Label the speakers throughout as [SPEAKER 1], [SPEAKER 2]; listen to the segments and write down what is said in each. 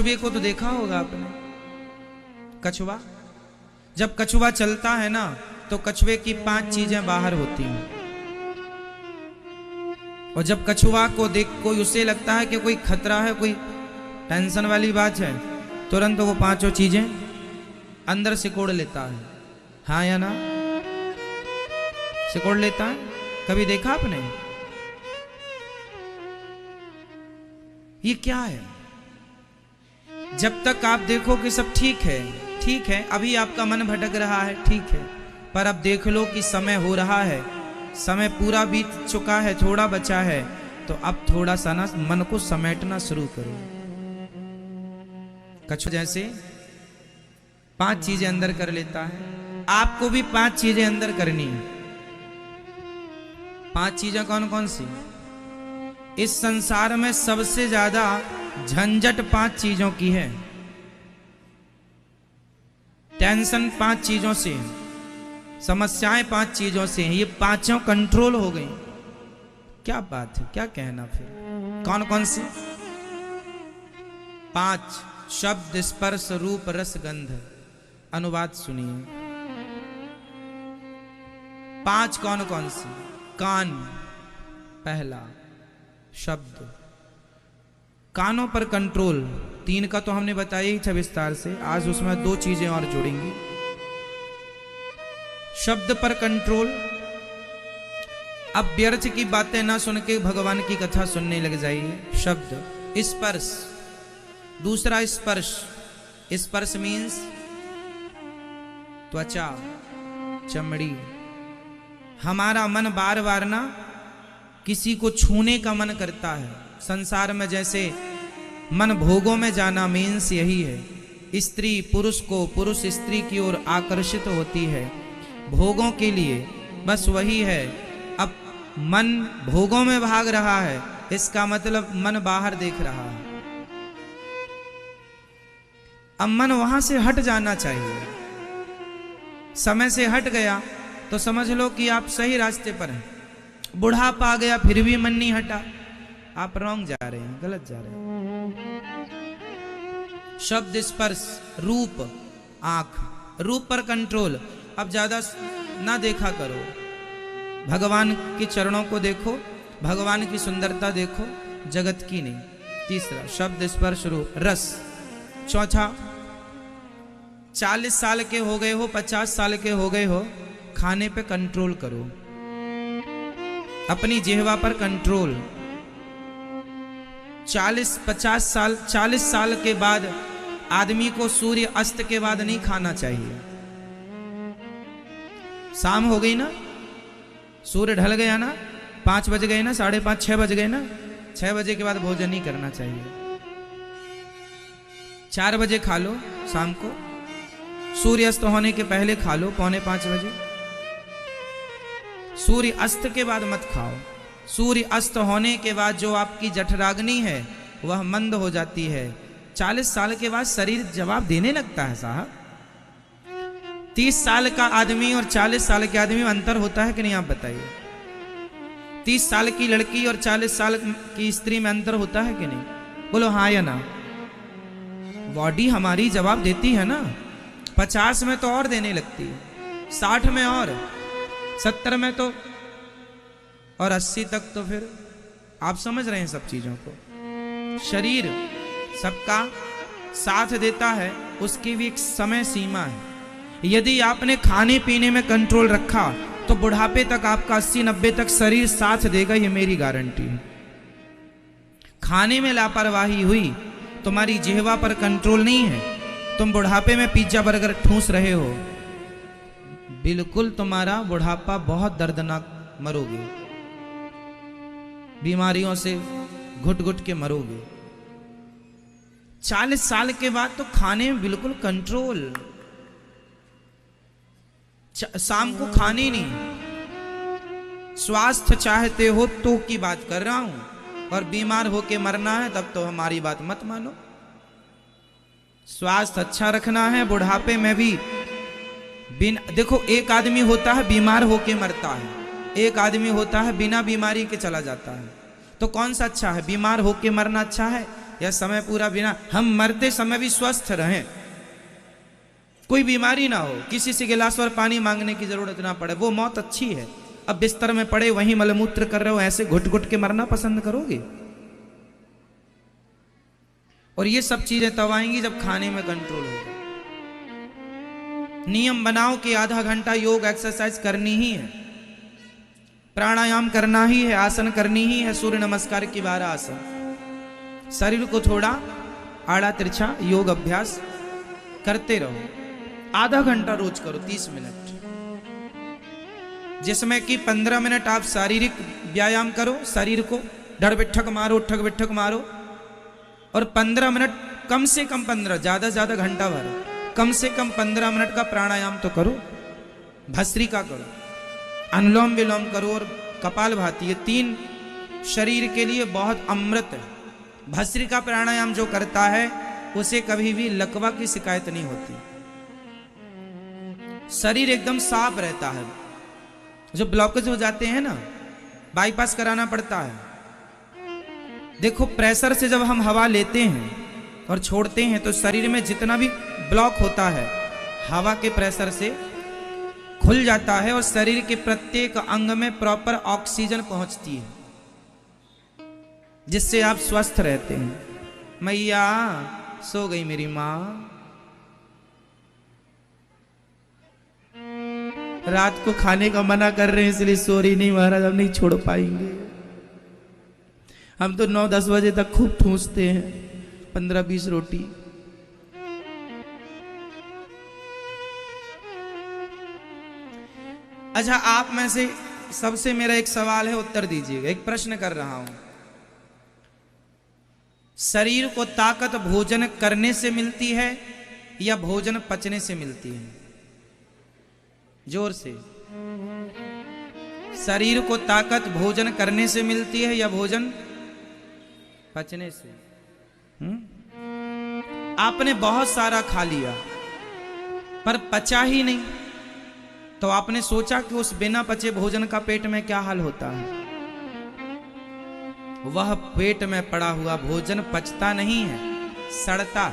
[SPEAKER 1] कछुए को तो देखा होगा आपने, कछुआ जब कछुआ चलता है ना तो कछुए की 5 चीजें बाहर होती हैं, और जब कछुआ को देख कोई उसे लगता है कि कोई खतरा है, कोई टेंशन वाली बात है, तुरंत वो 5 चीजें अंदर सिकोड़ लेता है। हाँ या ना? सिकोड़ लेता है, कभी देखा आपने? ये क्या है? जब तक आप देखो कि सब ठीक है, ठीक है, अभी आपका मन भटक रहा है, ठीक है, पर अब देख लो कि समय हो रहा है, समय पूरा बीत चुका है, थोड़ा बचा है, तो अब थोड़ा सा ना मन को समेटना शुरू करो। कछुआ जैसे 5 चीजें अंदर कर लेता है, आपको भी 5 चीजें अंदर करनी है। 5 चीजें कौन कौन सी? इस संसार में सबसे ज्यादा झंझट 5 चीजों की है, टेंशन 5 चीजों से है, समस्याएं 5 चीजों से हैं। ये 5 कंट्रोल हो गई। क्या बात है, क्या कहना फिर? कौन कौन सी? 5 शब्द, स्पर्श, रूप, रस, गंध। अनुवाद सुनिए। 5 कौन कौन सी? कान पहला, शब्द, कानों पर कंट्रोल। 3 का तो हमने बताया ही था विस्तार से, आज उसमें 2 चीजें और जोड़ेंगे। शब्द पर कंट्रोल। अब व्यर्थ की बातें ना सुन के भगवान की कथा सुनने लग जाइए। शब्द। स्पर्श, दूसरा स्पर्श। स्पर्श मीन्स त्वचा, चमड़ी। हमारा मन बार बार ना किसी को छूने का मन करता है। संसार में जैसे मन भोगों में जाना मीन्स यही है। स्त्री पुरुष को, पुरुष स्त्री की ओर आकर्षित होती है भोगों के लिए, बस वही है। अब मन भोगों में भाग रहा है, इसका मतलब मन बाहर देख रहा है। अब मन वहां से हट जाना चाहिए। समय से हट गया तो समझ लो कि आप सही रास्ते पर हैं। बुढ़ापा आ गया फिर भी मन नहीं हटा, आप रॉन्ग जा रहे हैं, गलत जा रहे हैं। शब्द, स्पर्श, रूप, आंख। रूप पर कंट्रोल। अब ज्यादा ना देखा करो, भगवान के चरणों को देखो, भगवान की सुंदरता देखो, जगत की नहीं। तीसरा शब्द, स्पर्श, रूप, रस। चौथा 40 साल के हो गए हो, 50 साल के हो गए हो, खाने पे कंट्रोल करो, अपनी जिह्वा पर कंट्रोल। 40 साल के बाद आदमी को सूर्य अस्त के बाद नहीं खाना चाहिए। शाम हो गई ना, सूर्य ढल गया ना, 5 बज गए ना, 5:30, 6 बज गए ना, 6 बजे के बाद भोजन नहीं करना चाहिए। 4 बजे खा लो शाम को, सूर्य अस्त होने के पहले खा लो, 4:45 बजे। सूर्य अस्त के बाद मत खाओ। सूर्य अस्त होने के बाद जो आपकी जठराग्नि है वह मंद हो जाती है। 40 साल के बाद शरीर जवाब देने लगता है साहब। 30 साल का आदमी और 40 साल के आदमी में अंतर होता है कि नहीं, आप बताइए। 30 साल की लड़की और 40 साल की स्त्री में अंतर होता है कि नहीं? बोलो हाँ या ना। बॉडी हमारी जवाब देती है ना। 50 में तो और देने लगती है, 60 में और, 70 में तो, और 80 तक तो फिर आप समझ रहे हैं सब चीजों को। शरीर सबका साथ देता है, उसकी भी एक समय सीमा है। यदि आपने खाने पीने में कंट्रोल रखा तो बुढ़ापे तक आपका 80-90 तक शरीर साथ देगा, ये मेरी गारंटी है। खाने में लापरवाही हुई, तुम्हारी जिह्वा पर कंट्रोल नहीं है, तुम बुढ़ापे में पिज्जा बर्गर ठूस रहे हो, बिल्कुल तुम्हारा बुढ़ापा बहुत दर्दनाक, मरोगे, बीमारियों से घुट घुट के मरोगे। 40 साल के बाद तो खाने में बिल्कुल कंट्रोल। शाम को खाने नहीं। स्वास्थ्य चाहते हो तो की बात कर रहा हूं, और बीमार होके मरना है तब तो हमारी बात मत मानो। स्वास्थ्य अच्छा रखना है, बुढ़ापे में भी देखो, एक आदमी होता है बीमार होके मरता है, एक आदमी होता है बिना बीमारी के चला जाता है। तो कौन सा अच्छा है? बीमार होके मरना अच्छा है या समय पूरा बिना, हम मरते समय भी स्वस्थ रहें, कोई बीमारी ना हो, किसी से गिलास और पानी मांगने की जरूरत ना पड़े, वो मौत अच्छी है। अब बिस्तर में पड़े वहीं मलमूत्र कर रहे हो, ऐसे घुट घुट के मरना पसंद करोगे? और ये सब चीजें तब आएंगी जब खाने में कंट्रोल होगा। नियम बनाओ कि आधा घंटा योग एक्सरसाइज करनी ही है, प्राणायाम करना ही है, आसन करनी ही है, सूर्य नमस्कार की 12 आसन, शरीर को थोड़ा आड़ा तिरछा योग अभ्यास करते रहो। आधा घंटा रोज करो, 30 मिनट, जिसमें कि 15 मिनट आप शारीरिक व्यायाम करो, शरीर को डर बिठक मारो, उठक बिठक मारो, और 15 मिनट कम से कम 15, ज्यादा से ज्यादा घंटा भर, कम से कम 15 मिनट का प्राणायाम तो करो, भस्त्रिका करो, अनुलोम विलोम करो और कपालभाति, ये 3 शरीर के लिए बहुत अमृत है। भस्त्रिका प्राणायाम जो करता है उसे कभी भी लकवा की शिकायत नहीं होती, शरीर एकदम साफ रहता है। जो ब्लॉकेज हो जाते हैं ना, बाईपास कराना पड़ता है। देखो प्रेशर से जब हम हवा लेते हैं और छोड़ते हैं तो शरीर में जितना भी ब्लॉक होता है हवा के प्रेशर से खुल जाता है और शरीर के प्रत्येक अंग में प्रॉपर ऑक्सीजन पहुंचती है, जिससे आप स्वस्थ रहते हैं। मैया सो गई मेरी माँ, रात को खाने का मना कर रहे हैं इसलिए सो रही नहीं महाराज, हम नहीं छोड़ पाएंगे। हम तो 9-10 बजे तक खूब ठूंसते हैं 15-20 रोटी। अच्छा, आप में से सबसे मेरा एक सवाल है, उत्तर दीजिएगा। एक प्रश्न कर रहा हूं, शरीर को ताकत भोजन करने से मिलती है या भोजन पचने से मिलती है? जोर से। शरीर को ताकत भोजन करने से मिलती है या भोजन पचने से? आपने बहुत सारा खा लिया पर पचा ही नहीं, तो आपने सोचा कि उस बिना पचे भोजन का पेट में क्या हाल होता है? वह पेट में पड़ा हुआ भोजन पचता नहीं है, सड़ता,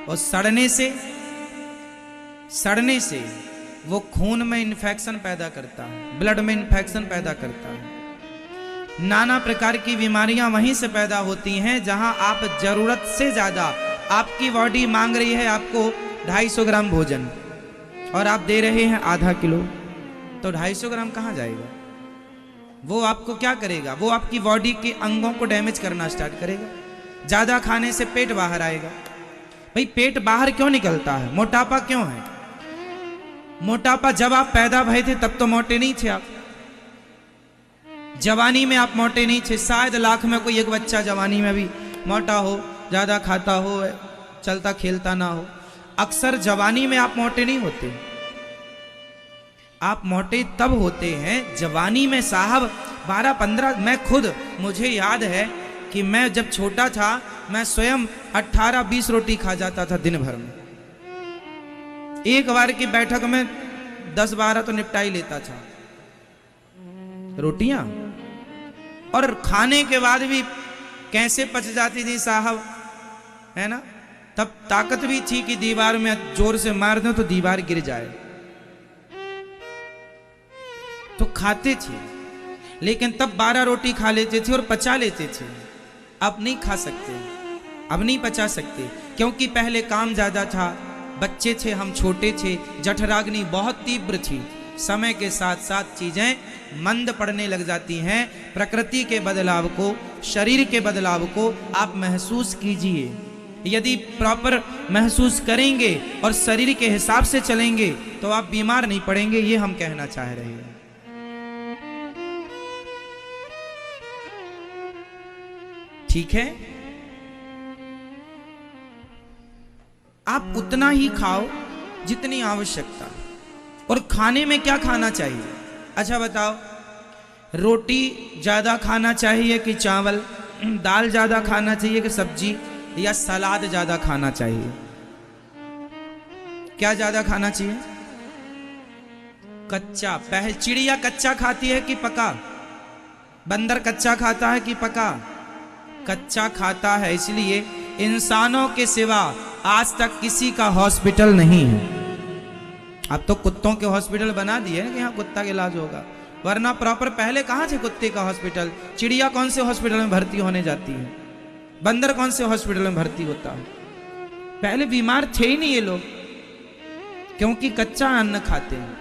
[SPEAKER 1] और सड़ने से वो खून में इन्फेक्शन पैदा करता है, ब्लड में इन्फेक्शन पैदा करता है। नाना प्रकार की बीमारियां वहीं से पैदा होती हैं जहां आप जरूरत से ज्यादा, आपकी बॉडी मांग रही है आपको 250 ग्राम भोजन और आप दे रहे हैं आधा किलो, तो 250 ग्राम कहां जाएगा? वो आपको क्या करेगा? वो आपकी बॉडी के अंगों को डैमेज करना स्टार्ट करेगा। ज्यादा खाने से पेट बाहर आएगा। भाई पेट बाहर क्यों निकलता है? मोटापा क्यों है? मोटापा जब आप पैदा भए थे तब तो मोटे नहीं थे आप, जवानी में आप मोटे नहीं थे। शायद लाख में कोई एक बच्चा जवानी में भी मोटा हो, ज्यादा खाता हो, चलता खेलता ना हो। अक्सर जवानी में आप मोटे नहीं होते, आप मोटे तब होते हैं जवानी में साहब। 12-15, मैं खुद, मुझे याद है कि मैं जब छोटा था मैं स्वयं 18-20 रोटी खा जाता था दिन भर में। एक बार की बैठक में 10-12 तो निपटा ही लेता था रोटियां, और खाने के बाद भी कैसे पच जाती थी साहब, है ना? तब ताकत भी थी कि दीवार में जोर से मार दो तो दीवार गिर जाए, तो खाते थे। लेकिन तब 12 रोटी खा लेते थे और पचा लेते थे। अब नहीं खा सकते, अब नहीं पचा सकते, क्योंकि पहले काम ज्यादा था, बच्चे थे, हम छोटे थे, जठराग्नि बहुत तीव्र थी। समय के साथ साथ चीजें मंद पड़ने लग जाती हैं। प्रकृति के बदलाव को, शरीर के बदलाव को आप महसूस कीजिए। यदि प्रॉपर महसूस करेंगे और शरीर के हिसाब से चलेंगे तो आप बीमार नहीं पड़ेंगे, ये हम कहना चाह रहे हैं। ठीक है, आप उतना ही खाओ जितनी आवश्यकता। और खाने में क्या खाना चाहिए? अच्छा बताओ, रोटी ज्यादा खाना चाहिए कि चावल? दाल ज्यादा खाना चाहिए कि सब्जी? या सलाद ज्यादा खाना चाहिए? क्या ज्यादा खाना चाहिए? कच्चा। पहले चिड़िया कच्चा खाती है कि पका? बंदर कच्चा खाता है कि पका? कच्चा खाता है, इसलिए इंसानों के सिवा आज तक किसी का हॉस्पिटल नहीं है। अब तो कुत्तों के हॉस्पिटल बना दिए कि यहाँ कुत्ता का इलाज होगा, वरना प्रॉपर पहले कहाँ थे कुत्ते का हॉस्पिटल? चिड़िया कौन से हॉस्पिटल में भर्ती होने जाती है? बंदर कौन से हॉस्पिटल में भर्ती होता है? पहले बीमार थे ही नहीं ये लोग, क्योंकि कच्चा अन्न खाते हैं।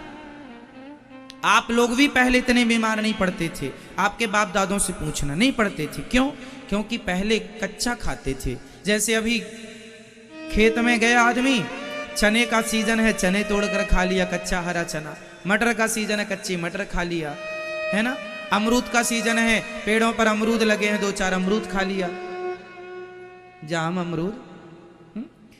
[SPEAKER 1] आप लोग भी पहले इतने बीमार नहीं पड़ते थे, आपके बाप दादों से पूछना, नहीं पड़ते थे। क्यों? क्योंकि पहले कच्चा खाते थे। जैसे अभी खेत में गया आदमी, चने का सीजन है, चने तोड़कर खा लिया, कच्चा हरा चना। मटर का सीजन है, कच्ची मटर खा लिया, है ना। अमरूद का सीजन है, पेड़ों पर अमरूद लगे हैं, 2-4 अमरूद खा लिया, जाम अमरूद।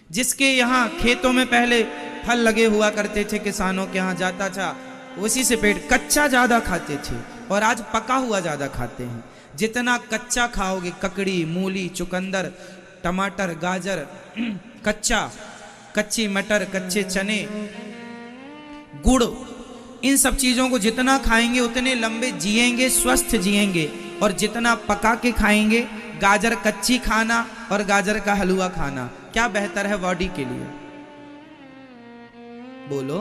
[SPEAKER 1] जिसके यहाँ खेतों में पहले फल लगे हुआ करते थे, किसानों के यहाँ जाता था, उसी से पेट। कच्चा ज्यादा खाते थे और आज पका हुआ ज्यादा खाते हैं। जितना कच्चा खाओगे, ककड़ी, मूली, चुकंदर, टमाटर, गाजर, कच्ची मटर, कच्चे चने, गुड़, इन सब चीजों को जितना खाएंगे उतने लंबे जिएंगे, स्वस्थ जिएंगे। और जितना पका के खाएंगे, गाजर कच्ची खाना और गाजर का हलवा खाना, क्या बेहतर है बॉडी के लिए? बोलो।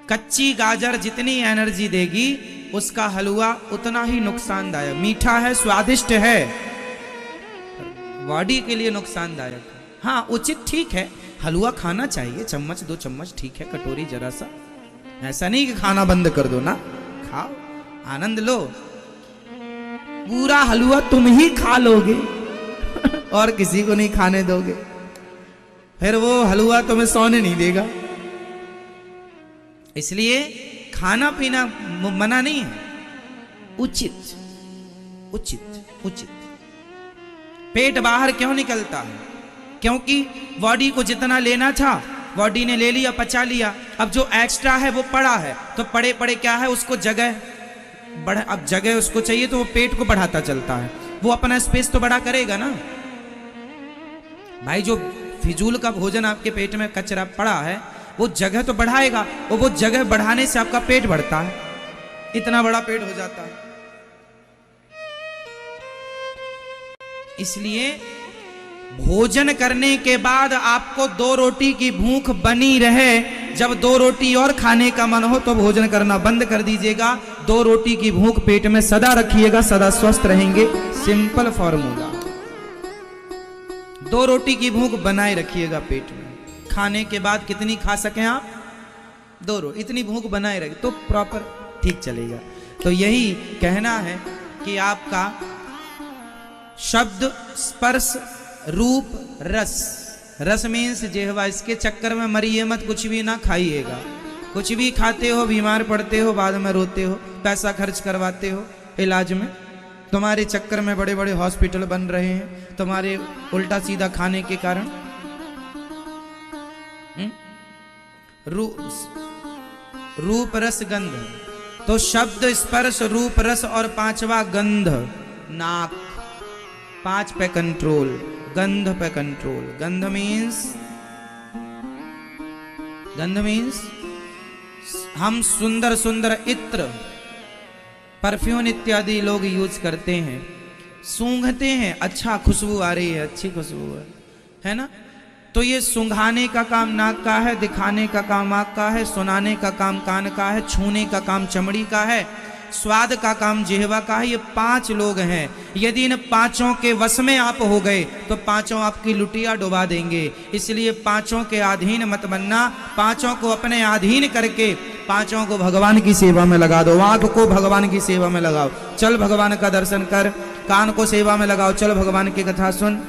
[SPEAKER 1] कच्ची गाजर जितनी एनर्जी देगी, उसका हलवा उतना ही नुकसानदायक। मीठा है, स्वादिष्ट है, बॉडी के लिए नुकसानदायक है। हाँ, उचित ठीक है, हलवा खाना चाहिए, 1-2 चम्मच ठीक है, कटोरी जरा सा। ऐसा नहीं कि खाना बंद कर दो ना, खाओ, आनंद लो। पूरा हलवा तुम ही खा लोगे और किसी को नहीं खाने दोगे, फिर वो हलवा तुम्हें सोने नहीं देगा। इसलिए खाना पीना मना नहीं है, उचित उचित उचित। पेट बाहर क्यों निकलता है? क्योंकि बॉडी को जितना लेना था बॉडी ने ले लिया, पचा लिया। अब जो एक्स्ट्रा है वो पड़ा है, तो पड़े पड़े क्या है, उसको जगह बढ़ा, अब जगह उसको चाहिए तो वो पेट को बढ़ाता चलता है। वो अपना स्पेस तो बड़ा करेगा ना भाई। जो फिजूल का भोजन आपके पेट में कचरा पड़ा है, वो जगह तो बढ़ाएगा, और वो जगह बढ़ाने से आपका पेट बढ़ता है, इतना बड़ा पेट हो जाता है। इसलिए भोजन करने के बाद आपको 2 रोटी की भूख बनी रहे। जब 2 रोटी और खाने का मन हो तो भोजन करना बंद कर दीजिएगा। 2 रोटी की भूख पेट में सदा रखिएगा, सदा स्वस्थ रहेंगे। सिंपल फॉर्मूला, 2 रोटी की भूख बनाए रखिएगा पेट में। खाने के बाद कितनी खा सकें आप? 2 रोटी, इतनी भूख बनाए रखे तो प्रॉपर ठीक चलेगा। तो यही कहना है कि आपका शब्द, स्पर्श, रूप, रस। रस मीन्स जिह्वा, इसके चक्कर में मरिए मत, कुछ भी ना खाइएगा। कुछ भी खाते हो बीमार पड़ते हो, बाद में रोते हो, पैसा खर्च करवाते हो इलाज में। तुम्हारे चक्कर में बड़े बड़े हॉस्पिटल बन रहे हैं, तुम्हारे उल्टा सीधा खाने के कारण। रूप, रस, गंध। तो शब्द, स्पर्श, रूप, रस और 5वां गंध, नाक। 5 पे कंट्रोल, गंध पे कंट्रोल। गंध मीन्स हम सुंदर सुंदर इत्र, परफ्यूम इत्यादि लोग यूज करते हैं, सूंघते हैं, अच्छा खुशबू आ रही है, अच्छी खुशबू है ना। तो ये सूंघाने का काम नाक का है, दिखाने का काम आँख का है, सुनाने का काम कान का है, छूने का काम चमड़ी का है, स्वाद का काम जिह्वा का है। ये 5 लोग हैं। यदि इन 5 के वश में आप हो गए तो 5 आपकी लुटिया डुबा देंगे। इसलिए 5 के अधीन मत बनना। 5 को अपने अधीन करके 5 को भगवान की सेवा में लगा दो। आँख को भगवान की सेवा में लगाओ, चल भगवान का दर्शन कर। कान को सेवा में लगाओ, चल भगवान की कथा सुन,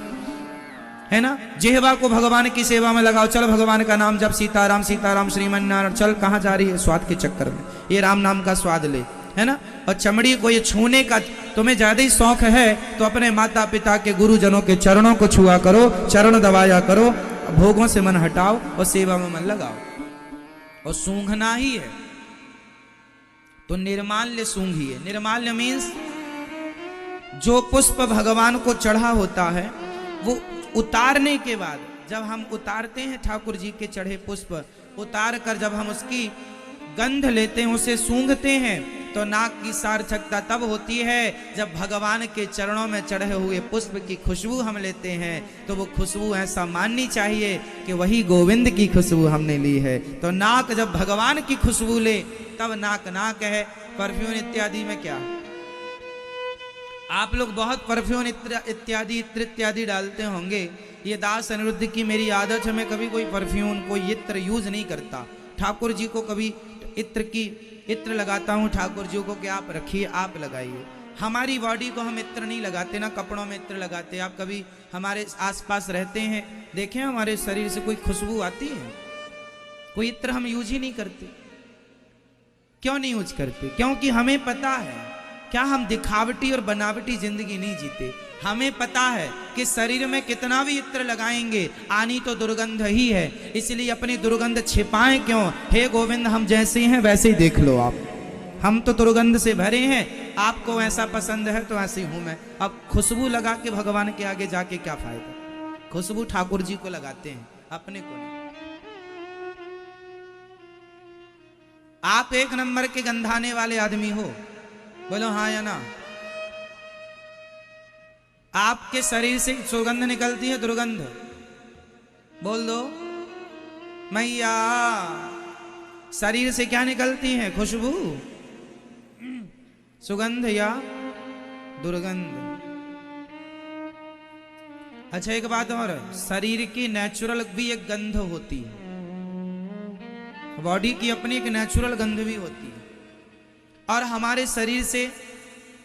[SPEAKER 1] है ना। जिह्वा को भगवान की सेवा में लगाओ, चल भगवान का नाम जब, सीताराम सीताराम श्रीमन नारायण। चल कहाँ जा रही है? स्वाद के चक्कर में, ये राम नाम का स्वाद ले, है ना। और चमड़ी को ये छूने का तुम्हें ज्यादा ही शौक है तो अपने माता पिता के गुरुजनों के चरणों को छुआ करो, चरण दबाया करो, भोगों से मन हटाओ और सेवा में मन लगाओ। और सूंघना ही है तो निर्माल्य सूंघिए। निर्माल्य मीन्स जो पुष्प भगवान को चढ़ा होता है वो उतारने के बाद, जब हम उतारते हैं ठाकुर जी के चढ़े पुष्प, उतार कर जब हम उसकी गंध लेते हैं, उसे सूंघते हैं, तो तो नाक की सार्थकता तब होती है जब भगवान के चरणों में चढ़े हुए पुष्प की खुशबू हम लेते हैं, तो वो खुशबू ऐसा माननी चाहिए कि वही गोविंद की खुशबू हमने ली है। तो नाक जब भगवान की खुशबू ले तब नाक नाक है। परफ्यूम इत्यादि में क्या, आप लोग बहुत परफ्यूम इत्यादि इत्र इत्यादि डालते होंगे। ये दास अनिरुद्ध की मेरी आदत है, मैं कभी कोई परफ्यूम कोई इत्र यूज नहीं करता। ठाकुर जी को कभी इत्र लगाता हूँ, ठाकुर जी को कि आप रखिए, आप लगाइए। हमारी बॉडी को हम इत्र नहीं लगाते ना, कपड़ों में इत्र लगाते। आप कभी हमारे आसपास रहते हैं, देखें हमारे शरीर से कोई खुशबू आती है? कोई इत्र हम यूज ही नहीं करते। क्यों नहीं यूज करते? क्योंकि हमें पता है, क्या हम दिखावटी और बनावटी जिंदगी नहीं जीते। हमें पता है कि शरीर में कितना भी इत्र लगाएंगे आनी तो दुर्गंध ही है, इसलिए अपनी दुर्गंध छिपाएं क्यों? हे गोविंद, हम जैसे हैं वैसे ही देख लो आप। हम तो दुर्गंध से भरे हैं, आपको ऐसा पसंद है तो ऐसे ही हूं मैं। अब खुशबू लगा के भगवान के आगे जाके क्या फायदा? खुशबू ठाकुर जी को लगाते हैं, अपने को नहीं। आप एक नंबर के गंधाने वाले आदमी हो, बोलो हाँ या ना। आपके शरीर से सुगंध निकलती है, दुर्गंध, बोल दो मैया। शरीर से क्या निकलती है? खुशबू, सुगंध या दुर्गंध। अच्छा एक बात और, शरीर की नेचुरल भी एक गंध होती है, बॉडी की अपनी एक नेचुरल गंध भी होती है। और हमारे शरीर से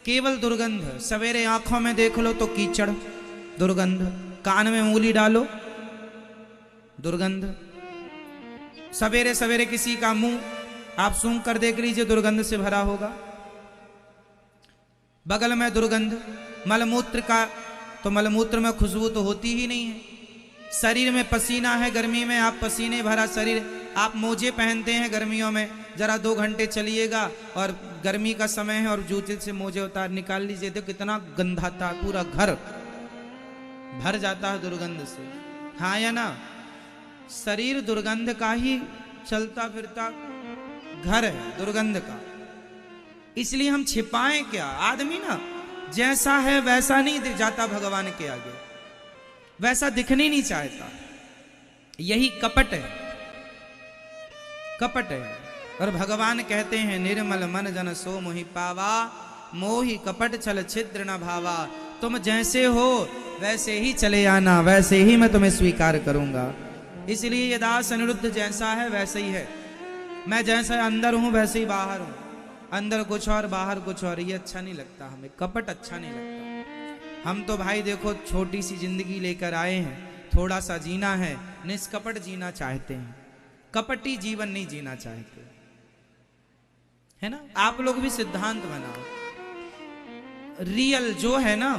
[SPEAKER 1] केवल दुर्गंध, सवेरे आंखों में देख लो तो कीचड़, दुर्गंध। कान में उंगली डालो, दुर्गंध। सवेरे सवेरे किसी का मुंह आप सूंघ कर देख लीजिए, दुर्गंध से भरा होगा। बगल में दुर्गंध। मलमूत्र का, तो मलमूत्र में खुशबू तो होती ही नहीं है। शरीर में पसीना है, गर्मी में आप पसीने भरा शरीर, आप मोजे पहनते हैं गर्मियों में, जरा 2 घंटे चलिएगा और गर्मी का समय है और जूते से मोजे उतार निकाल लीजिए, देखो कितना गंधाता, पूरा घर भर जाता है दुर्गंध से। हाँ या ना? शरीर दुर्गंध का ही चलता फिरता घर है, दुर्गंध का। इसलिए हम छिपाएं क्या? आदमी ना जैसा है वैसा नहीं जाता भगवान के आगे, वैसा दिखने नहीं चाहता। यही कपट है, कपट है। और भगवान कहते हैं निर्मल मन जन सो मोहि पावा, मोहि कपट छल छिद्र न भावा। तुम जैसे हो वैसे ही चले आना, वैसे ही मैं तुम्हें स्वीकार करूंगा। इसलिए ये दास अनिरुद्ध जैसा है वैसे ही है। मैं जैसा अंदर हूं वैसे ही बाहर हूं, अंदर कुछ और बाहर कुछ और। ये अच्छा नहीं लगता हमें, कपट अच्छा नहीं लगता। हम तो भाई देखो छोटी सी जिंदगी लेकर आए हैं, थोड़ा सा जीना है, निष्कपट जीना चाहते हैं, कपटी जीवन नहीं जीना चाहते, है ना? आप लोग भी सिद्धांत बनाओ, रियल जो है ना,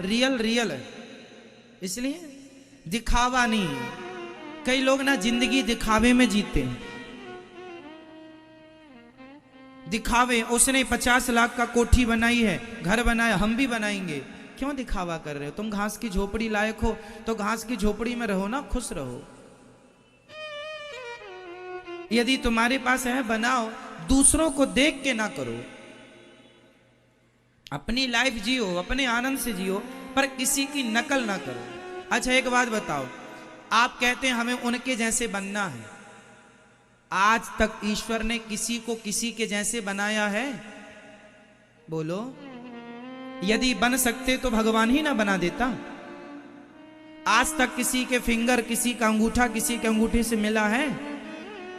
[SPEAKER 1] रियल रियल है, इसलिए दिखावा नहीं है। कई लोग ना जिंदगी दिखावे में जीते हैं, दिखावे। उसने 50 लाख का कोठी बनाई है, घर बनाया, हम भी बनाएंगे। क्यों दिखावा कर रहे हो? तुम घास की झोपड़ी लायक हो तो घास की झोपड़ी में रहो ना, खुश रहो। यदि तुम्हारे पास है बनाओ, दूसरों को देख के ना करो। अपनी लाइफ जियो, अपने आनंद से जियो, पर किसी की नकल ना करो। अच्छा एक बात बताओ, आप कहते हैं हमें उनके जैसे बनना है। आज तक ईश्वर ने किसी को किसी के जैसे बनाया है? बोलो। यदि बन सकते तो भगवान ही ना बना देता। आज तक किसी के फिंगर, किसी का अंगूठा किसी के अंगूठे से मिला है?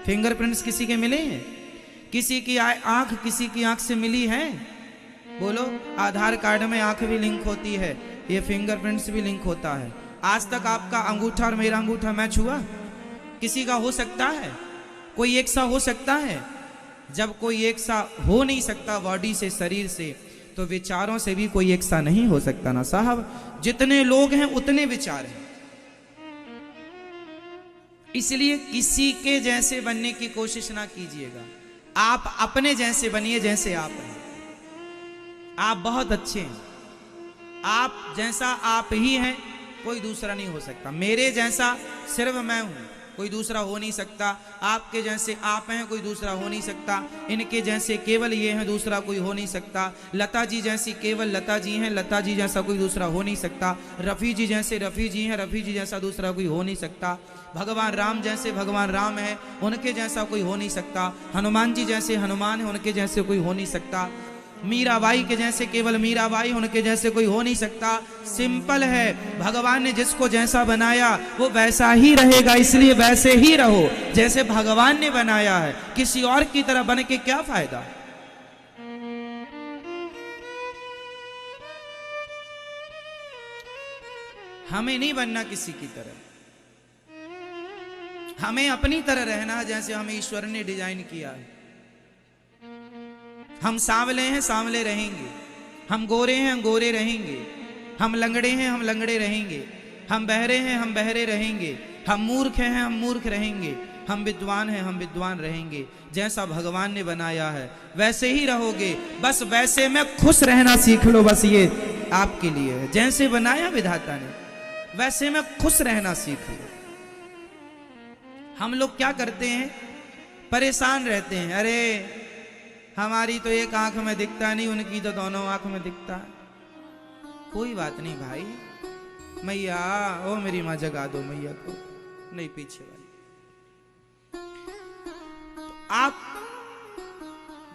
[SPEAKER 1] फिंगरप्रिंट्स किसी के मिले हैं? किसी की आंख किसी की आंख से मिली है? बोलो। आधार कार्ड में आंख भी लिंक होती है, ये फिंगरप्रिंट्स भी लिंक होता है। आज तक आपका अंगूठा और मेरा अंगूठा मैच हुआ? किसी का हो सकता है? कोई एक सा हो सकता है? जब कोई एक सा हो नहीं सकता बॉडी से, शरीर से, तो विचारों से भी कोई एक सा नहीं हो सकता ना साहब। जितने लोग हैं उतने विचार हैं। इसलिए किसी के जैसे बनने की कोशिश ना कीजिएगा, आप अपने जैसे बनिए जैसे आप हैं। आप बहुत अच्छे हैं, आप जैसा आप ही हैं, कोई दूसरा नहीं हो सकता। मेरे जैसा सिर्फ मैं हूं, कोई दूसरा हो नहीं सकता। आपके जैसे आप हैं, कोई दूसरा हो नहीं सकता। इनके जैसे केवल ये हैं, दूसरा कोई हो नहीं सकता। लता जी जैसी केवल लता जी हैं, लता जी जैसा कोई दूसरा हो नहीं सकता। रफ़ी जी जैसे रफ़ी जी हैं, रफ़ी जी जैसा दूसरा कोई हो नहीं सकता। भगवान राम जैसे भगवान राम है, उनके जैसा कोई हो नहीं सकता। हनुमान जी जैसे हनुमान है, उनके जैसे कोई हो नहीं सकता। मीराबाई के जैसे केवल मीराबाई, उनके जैसे कोई हो नहीं सकता। सिंपल है, भगवान ने जिसको जैसा बनाया वो वैसा ही रहेगा, इसलिए वैसे ही रहो जैसे भगवान ने बनाया है। किसी और की तरह बन के क्या फायदा। हमें नहीं बनना किसी की तरह, हमें अपनी तरह रहना जैसे हमें ईश्वर ने डिजाइन किया है। हम सांवले हैं, सांवले रहेंगे। हम गोरे हैं, हम गोरे रहेंगे। हम लंगड़े हैं, हम लंगड़े रहेंगे। हम बहरे हैं, हम बहरे रहेंगे। हम मूर्ख हैं, हम मूर्ख रहेंगे। हम विद्वान हैं, हम विद्वान रहेंगे। जैसा भगवान ने बनाया है वैसे ही रहोगे। बस वैसे में खुश रहना सीख लो, बस ये आपके लिए है। जैसे बनाया विधाता ने वैसे में खुश रहना सीख लो। हम लोग क्या करते हैं, परेशान रहते हैं। अरे हमारी तो एक आंख में दिखता नहीं, उनकी तो दोनों आंख में दिखता है। कोई बात नहीं भाई, मैया ओ मेरी माँ जगा दो मैया को, नहीं पीछे वाली। तो आप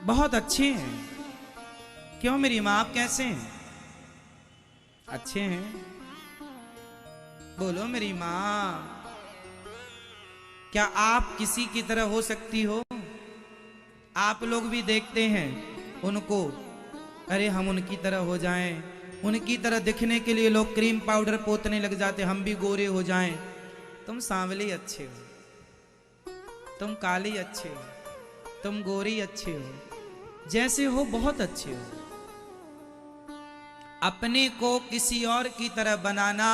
[SPEAKER 1] बहुत अच्छे हैं। क्यों मेरी माँ, आप कैसे हैं? अच्छे हैं? बोलो मेरी माँ, क्या आप किसी की तरह हो सकती हो? आप लोग भी देखते हैं उनको, अरे हम उनकी तरह हो जाएं। उनकी तरह दिखने के लिए लोग क्रीम पाउडर पोतने लग जाते, हम भी गोरे हो जाएं। तुम सांवले अच्छे हो, तुम काली अच्छे हो, तुम गोरी अच्छे हो, जैसे हो बहुत अच्छे हो। अपने को किसी और की तरह बनाना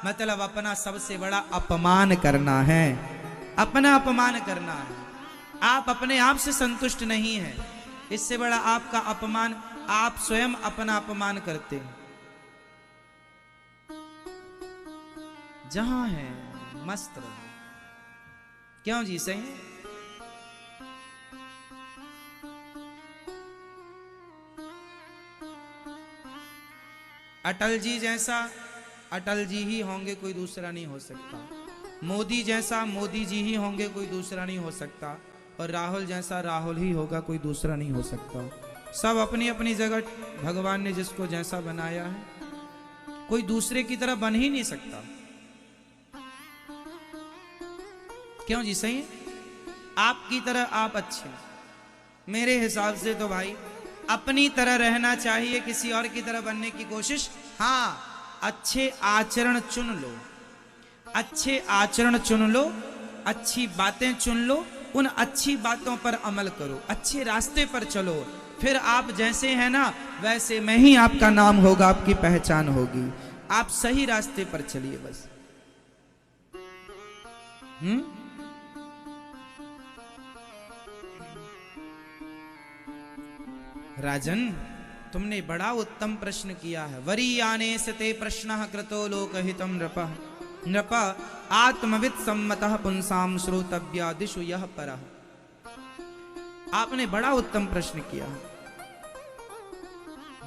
[SPEAKER 1] मतलब अपना सबसे बड़ा अपमान करना है। अपना अपमान करना है। आप अपने आप से संतुष्ट नहीं हैं, इससे बड़ा आपका अपमान, आप स्वयं अपना अपमान करते हैं। जहां है मस्त रहो। क्यों जी, सही? अटल जी जैसा अटल जी ही होंगे, कोई दूसरा नहीं हो सकता। मोदी जैसा मोदी जी ही होंगे, कोई दूसरा नहीं हो सकता। और राहुल जैसा राहुल ही होगा, कोई दूसरा नहीं हो सकता। सब अपनी अपनी जगह भगवान ने जिसको जैसा बनाया है, कोई दूसरे की तरह बन ही नहीं सकता। क्यों जी, सही? आपकी तरह आप अच्छे। मेरे हिसाब से तो भाई अपनी तरह रहना चाहिए, किसी और की तरह बनने की कोशिश। हाँ, अच्छे आचरण चुन लो, अच्छे आचरण चुन लो, अच्छी बातें चुन लो, उन अच्छी बातों पर अमल करो, अच्छे रास्ते पर चलो। फिर आप जैसे हैं ना वैसे में ही आपका नाम होगा, आपकी पहचान होगी। आप सही रास्ते पर चलिए बस। राजन, तुमने बड़ा उत्तम प्रश्न किया है। वरीयाने सते प्रश्नः कृतो लोकहितं नृपः नृप आत्मवित् सम्मतः पुंसाम श्रोतव्यादिषु यः परः। आपने बड़ा उत्तम प्रश्न किया,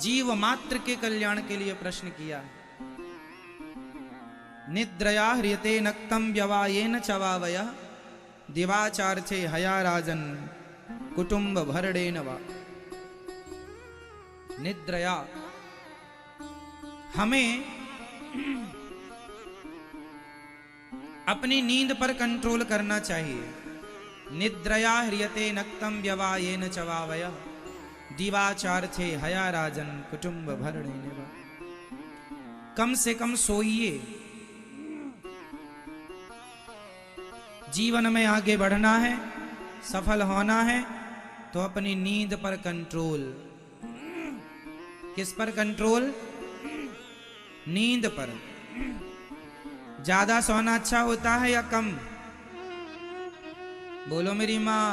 [SPEAKER 1] जीव मात्र के कल्याण के लिए प्रश्न किया। निद्रया ह्रियते नक्तं व्यवायेन चवावयः दिवाचार्थे हया राजन कुटुंब भरणेन वा। निद्रया, हमें अपनी नींद पर कंट्रोल करना चाहिए। निद्रया ह्रियते नक्तं व्यवायेन चवावयः दिवाचार्थे हया राजन कुटुंब भरणेन वा। कम से कम सोइए। जीवन में आगे बढ़ना है, सफल होना है तो अपनी नींद पर कंट्रोल। किस पर कंट्रोल? नींद पर। ज्यादा सोना अच्छा होता है या कम? बोलो मेरी माँ।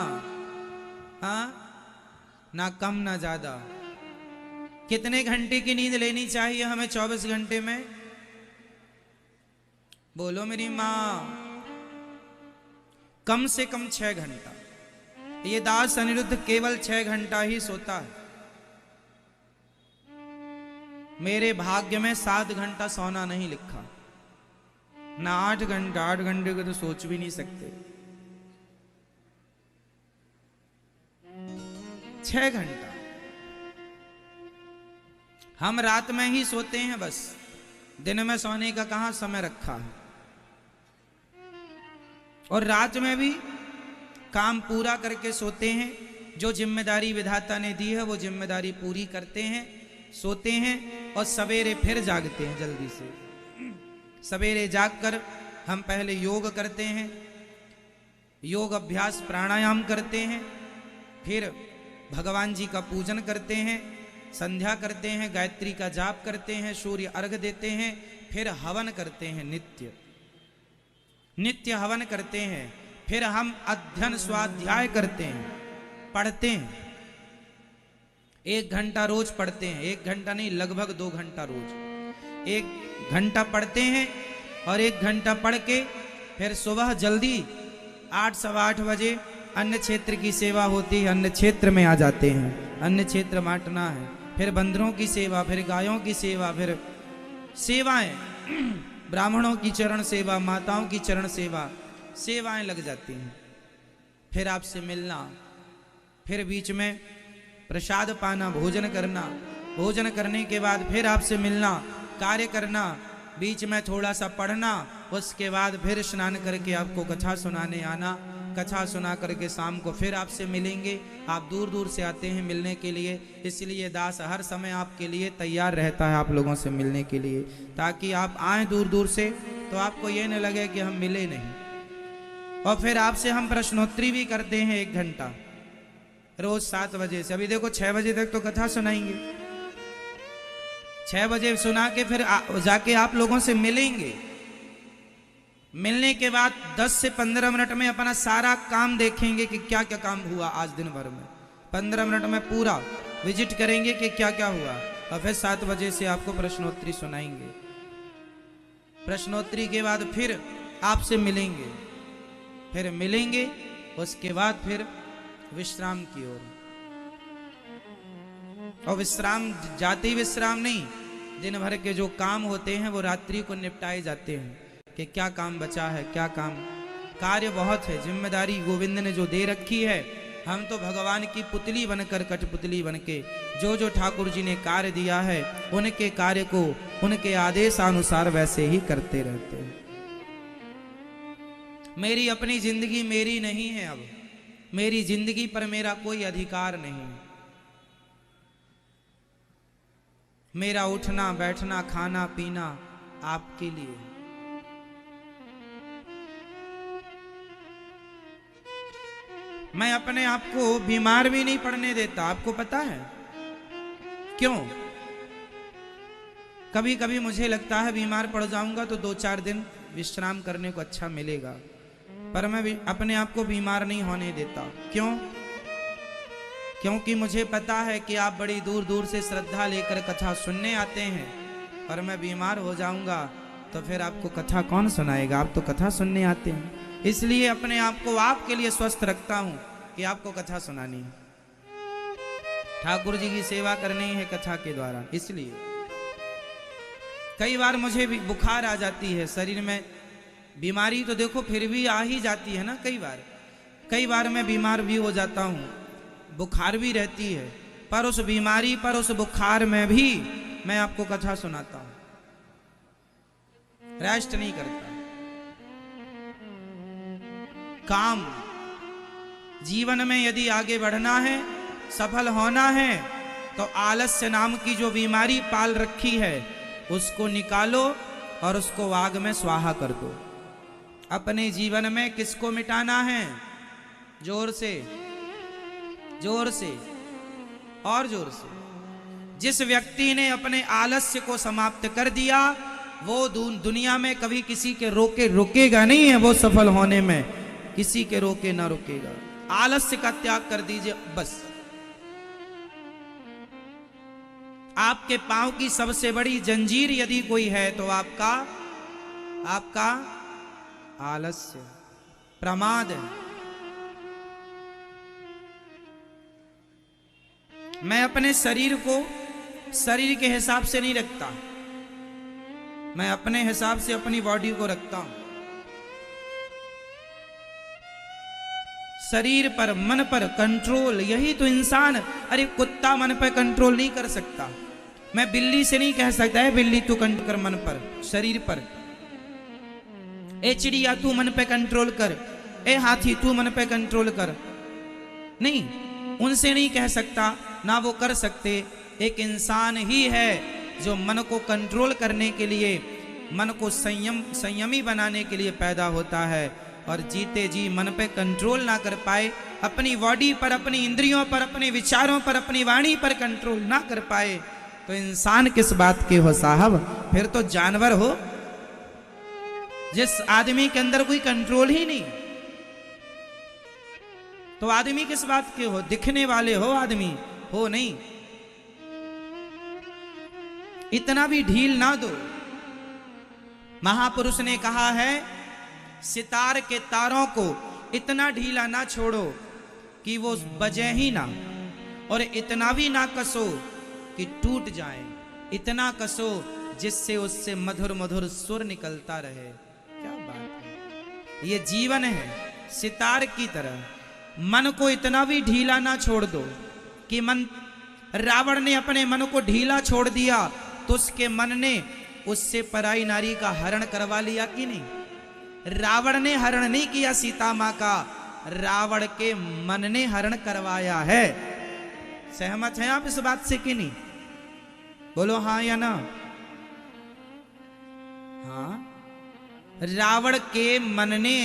[SPEAKER 1] हाँ, ना कम ना ज्यादा। कितने घंटे की नींद लेनी चाहिए हमें 24 घंटे में? बोलो मेरी माँ। कम से कम 6 घंटा। ये दास अनिरुद्ध केवल 6 घंटा ही सोता है। मेरे भाग्य में 7 घंटा सोना नहीं लिखा, ना 8 घंटा। 8 घंटे को तो सोच भी नहीं सकते। 6 घंटा हम रात में ही सोते हैं, बस दिन में सोने का कहां समय रखा है। और रात में भी काम पूरा करके सोते हैं। जो जिम्मेदारी विधाता ने दी है वो जिम्मेदारी पूरी करते हैं, सोते हैं और सवेरे फिर जागते हैं जल्दी से। सवेरे जागकर हम पहले योग करते हैं, योग अभ्यास प्राणायाम करते हैं, फिर भगवान जी का पूजन करते हैं, संध्या करते हैं, गायत्री का जाप करते हैं, सूर्य अर्घ देते हैं, फिर हवन करते हैं। नित्य हवन करते हैं। फिर हम अध्ययन स्वाध्याय करते हैं, पढ़ते हैं। 1 घंटा रोज पढ़ते हैं। 1 घंटा नहीं, लगभग 2 घंटा रोज। 1 घंटा पढ़ते हैं और 1 घंटा पढ़ के फिर सुबह जल्दी 8 सवा 8 बजे अन्य क्षेत्र की सेवा होती है, अन्य क्षेत्र में आ जाते हैं। अन्य क्षेत्र बांटना है, फिर बंदरों की सेवा, फिर गायों की सेवा, फिर सेवाएं, ब्राह्मणों की चरण सेवा, माताओं की चरण सेवा, सेवाएं लग जाती हैं। फिर आपसे मिलना, फिर बीच में प्रसाद पाना, भोजन करना, भोजन करने के बाद फिर आपसे मिलना, कार्य करना, बीच में थोड़ा सा पढ़ना, उसके बाद फिर स्नान करके आपको कथा सुनाने आना। कथा सुना करके शाम को फिर आपसे मिलेंगे। आप दूर दूर से आते हैं मिलने के लिए, इसलिए दास हर समय आपके लिए तैयार रहता है आप लोगों से मिलने के लिए, ताकि आप आए दूर दूर से तो आपको ये न लगे कि हम मिले नहीं। और फिर आपसे हम प्रश्नोत्तरी भी करते हैं 1 घंटा रोज 7 बजे से। अभी देखो 6 बजे तक तो कथा सुनाएंगे, 6 बजे सुना के फिर जाके आप लोगों से मिलेंगे। मिलने के बाद 10 से 15 मिनट में अपना सारा काम देखेंगे कि क्या क्या काम हुआ आज दिन भर में। 15 मिनट में पूरा विजिट करेंगे कि क्या क्या हुआ, और फिर 7 बजे से आपको प्रश्नोत्तरी सुनाएंगे। प्रश्नोत्तरी के बाद फिर आपसे मिलेंगे, फिर मिलेंगे, उसके बाद फिर विश्राम की ओर। और विश्राम जाते ही विश्राम नहीं, दिन भर के जो काम होते हैं वो रात्रि को निपटाए जाते हैं कि क्या काम बचा है, क्या काम। कार्य बहुत है, जिम्मेदारी गोविंद ने जो दे रखी है। हम तो भगवान की पुतली बनकर, कठपुतली बनके जो जो ठाकुर जी ने कार्य दिया है उनके कार्य को उनके आदेशानुसार वैसे ही करते रहते हैं। मेरी अपनी जिंदगी मेरी नहीं है, अब मेरी जिंदगी पर मेरा कोई अधिकार नहीं। मेरा उठना बैठना खाना पीना आपके लिए। मैं अपने आप को बीमार भी नहीं पड़ने देता, आपको पता है क्यों? कभी कभी मुझे लगता है बीमार पड़ जाऊंगा तो 2-4 दिन विश्राम करने को अच्छा मिलेगा, पर मैं भी अपने आप को बीमार नहीं होने देता। क्यों? क्योंकि मुझे पता है कि आप बड़ी दूर दूर से श्रद्धा लेकर कथा सुनने आते हैं, पर मैं बीमार हो जाऊंगा तो फिर आपको कथा कौन सुनाएगा? आप तो कथा सुनने आते हैं, इसलिए अपने आप को आपके लिए स्वस्थ रखता हूं कि आपको कथा सुनानी है, ठाकुर जी की सेवा करनी है कथा के द्वारा। इसलिए कई बार मुझे भी बुखार आ जाती है, शरीर में बीमारी तो देखो फिर भी आ ही जाती है ना। कई बार मैं बीमार भी हो जाता हूं, बुखार भी रहती है, पर उस बीमारी पर, उस बुखार में भी मैं आपको कथा सुनाता हूं, रेस्ट नहीं करता। काम जीवन में यदि आगे बढ़ना है, सफल होना है, तो आलस्य नाम की जो बीमारी पाल रखी है उसको निकालो और उसको आग में स्वाहा कर दो। अपने जीवन में किसको मिटाना है? जोर से, जोर से और जोर से। जिस व्यक्ति ने अपने आलस्य को समाप्त कर दिया वो दुनिया में कभी किसी के रोके रुकेगा नहीं है। वो सफल होने में किसी के रोके ना रुकेगा। आलस्य का त्याग कर दीजिए बस। आपके पांव की सबसे बड़ी जंजीर यदि कोई है तो आपका आलस्य। प्रमाद है। मैं अपने शरीर को शरीर के हिसाब से नहीं रखता, मैं अपने हिसाब से अपनी बॉडी को रखता हूं। शरीर पर मन पर कंट्रोल, यही तो इंसान। अरे कुत्ता मन पर कंट्रोल नहीं कर सकता, मैं बिल्ली से नहीं कह सकता है बिल्ली तू कंट्रोल कर मन पर शरीर पर, ए चिड़िया तू मन पे कंट्रोल कर, ए हाथी तू मन पे कंट्रोल कर, नहीं, उनसे नहीं कह सकता, ना वो कर सकते। एक इंसान ही है जो मन को कंट्रोल करने के लिए, मन को संयमी बनाने के लिए पैदा होता है, और जीते जी मन पे कंट्रोल ना कर पाए, अपनी बॉडी पर, अपनी इंद्रियों पर, अपने विचारों पर, अपनी वाणी पर कंट्रोल ना कर पाए, तो इंसान किस बात के हो साहब, फिर तो जानवर हो। जिस आदमी के अंदर कोई कंट्रोल ही नहीं, तो आदमी किस बात के हो, दिखने वाले हो आदमी हो नहीं। इतना भी ढील ना दो। महापुरुष ने कहा है सितार के तारों को इतना ढीला ना छोड़ो कि वो बजे ही ना, और इतना भी ना कसो कि टूट जाए, इतना कसो जिससे उससे मधुर मधुर सुर निकलता रहे। क्या बात है, ये जीवन है सितार की तरह। मन को इतना भी ढीला ना छोड़ दो कि मन, रावण ने अपने मन को ढीला छोड़ दिया तो उसके मन ने उससे पराई नारी का हरण करवा लिया कि नहीं? रावण ने हरण नहीं किया सीता मां का, रावण के मन ने हरण करवाया है। सहमत हैं आप इस बात से कि नहीं? बोलो हाँ या ना। हाँ, रावण के मन ने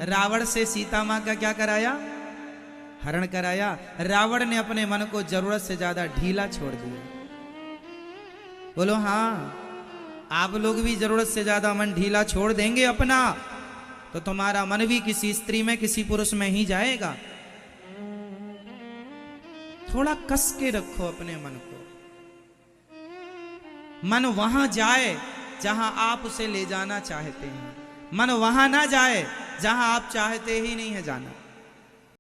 [SPEAKER 1] रावण से सीता मां का क्या कराया? हरण कराया। रावण ने अपने मन को जरूरत से ज्यादा ढीला छोड़ दिया। बोलो हाँ, आप लोग भी जरूरत से ज्यादा मन ढीला छोड़ देंगे अपना, तो तुम्हारा मन भी किसी स्त्री में, किसी पुरुष में ही जाएगा। थोड़ा कस के रखो अपने मन को, मन वहां जाए जहां आप उसे ले जाना चाहते हैं, मन वहां ना जाए जहां आप चाहते ही नहीं है जाना।